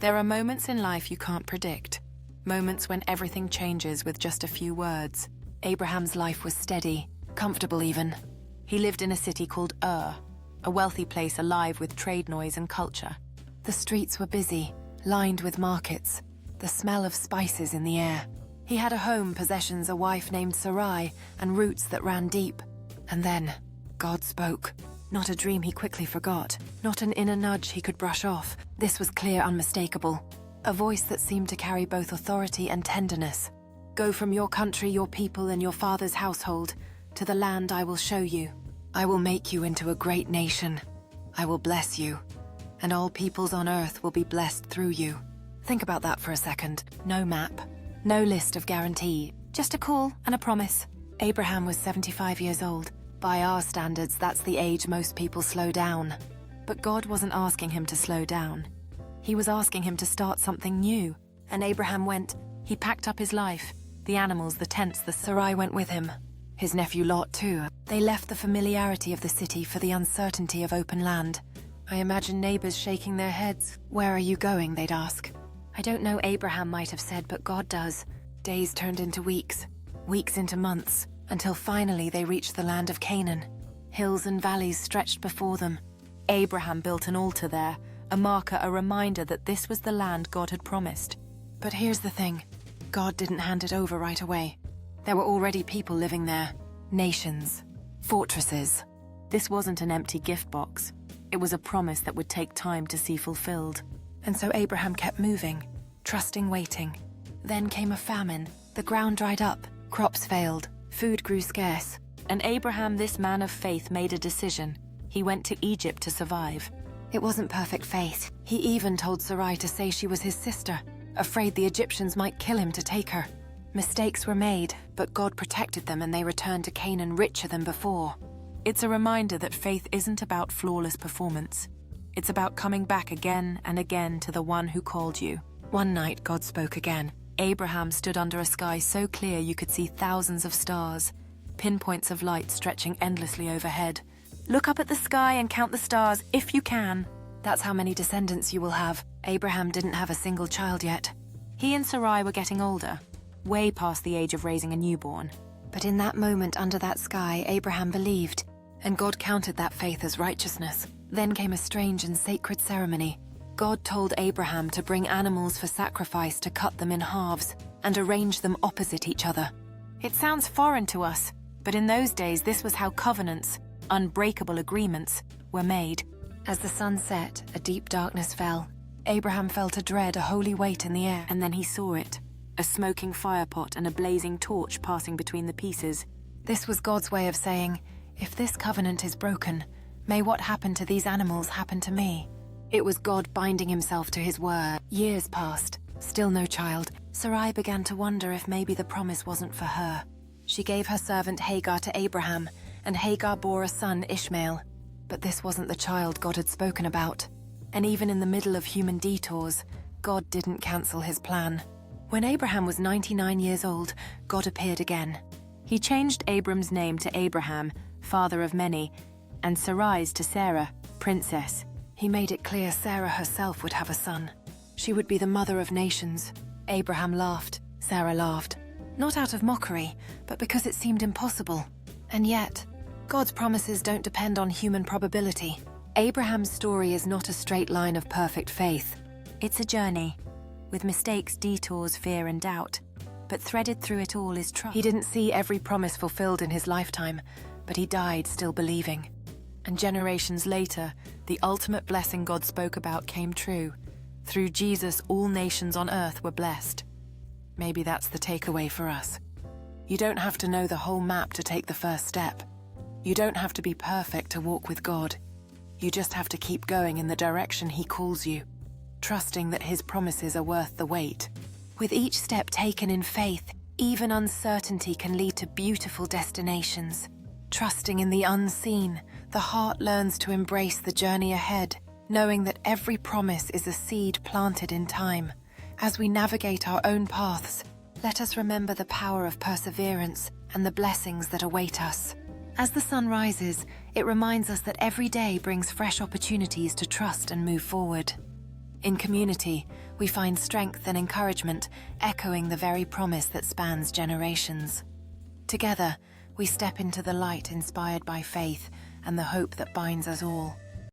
There are moments in life you can't predict. Moments when everything changes with just a few words. Abraham's life was steady, comfortable even. He lived in a city called Ur, a wealthy place alive with trade noise and culture. The streets were busy, lined with markets, the smell of spices in the air. He had a home, possessions, a wife named Sarai, and roots that ran deep. And then, God spoke. Not a dream he quickly forgot, not an inner nudge he could brush off. This was clear, unmistakable. A voice that seemed to carry both authority and tenderness. Go from your country, your people, and your father's household, to the land I will show you. I will make you into a great nation. I will bless you, and all peoples on earth will be blessed through you. Think about that for a second. No map, no list of guarantee, just a call and a promise. Abraham was 75 years old. By our standards, that's the age most people slow down. But God wasn't asking him to slow down. He was asking him to start something new. And Abraham went. He packed up his life. The animals, the tents, the Sarai went with him. His nephew Lot, too. They left the familiarity of the city for the uncertainty of open land. I imagine neighbors shaking their heads. Where are you going, they'd ask. I don't know, Abraham might have said, but God does. Days turned into weeks, weeks into months, until finally they reached the land of Canaan. Hills and valleys stretched before them. Abraham built an altar there, a marker, a reminder that this was the land God had promised. But here's the thing. God didn't hand it over right away. There were already people living there. Nations. Fortresses. This wasn't an empty gift box. It was a promise that would take time to see fulfilled. And so Abraham kept moving, trusting, waiting. Then came a famine. The ground dried up. Crops failed. Food grew scarce. And Abraham, this man of faith, made a decision. He went to Egypt to survive. It wasn't perfect faith. He even told Sarai to say she was his sister, afraid the Egyptians might kill him to take her. Mistakes were made, but God protected them and they returned to Canaan richer than before. It's a reminder that faith isn't about flawless performance. It's about coming back again and again to the one who called you. One night, God spoke again. Abraham stood under a sky so clear you could see thousands of stars, pinpoints of light stretching endlessly overhead. Look up at the sky and count the stars, if you can. That's how many descendants you will have. Abraham didn't have a single child yet. He and Sarai were getting older, way past the age of raising a newborn. But in that moment under that sky, Abraham believed, and God counted that faith as righteousness. Then came a strange and sacred ceremony. God told Abraham to bring animals for sacrifice, to cut them in halves, and arrange them opposite each other. It sounds foreign to us, but in those days this was how covenants, unbreakable agreements, were made. As the sun set, a deep darkness fell. Abraham felt a dread, a holy weight in the air, and then he saw it. A smoking firepot and a blazing torch passing between the pieces. This was God's way of saying, if this covenant is broken, may what happened to these animals happen to me. It was God binding himself to his word. Years passed, still no child. Sarai began to wonder if maybe the promise wasn't for her. She gave her servant Hagar to Abraham, and Hagar bore a son, Ishmael. But this wasn't the child God had spoken about. And even in the middle of human detours, God didn't cancel his plan. When Abraham was 99 years old, God appeared again. He changed Abram's name to Abraham, father of many, and Sarai's to Sarah, princess. He made it clear Sarah herself would have a son. She would be the mother of nations. Abraham laughed. Sarah laughed. Not out of mockery, but because it seemed impossible. And yet, God's promises don't depend on human probability. Abraham's story is not a straight line of perfect faith. It's a journey, with mistakes, detours, fear, and doubt. But threaded through it all is trust. He didn't see every promise fulfilled in his lifetime, but he died still believing. And generations later, the ultimate blessing God spoke about came true. Through Jesus, all nations on earth were blessed. Maybe that's the takeaway for us. You don't have to know the whole map to take the first step. You don't have to be perfect to walk with God. You just have to keep going in the direction He calls you, trusting that His promises are worth the wait. With each step taken in faith, even uncertainty can lead to beautiful destinations. Trusting in the unseen, the heart learns to embrace the journey ahead, knowing that every promise is a seed planted in time. As we navigate our own paths, let us remember the power of perseverance and the blessings that await us. As the sun rises, it reminds us that every day brings fresh opportunities to trust and move forward. In community, we find strength and encouragement, echoing the very promise that spans generations. Together, we step into the light inspired by faith and the hope that binds us all.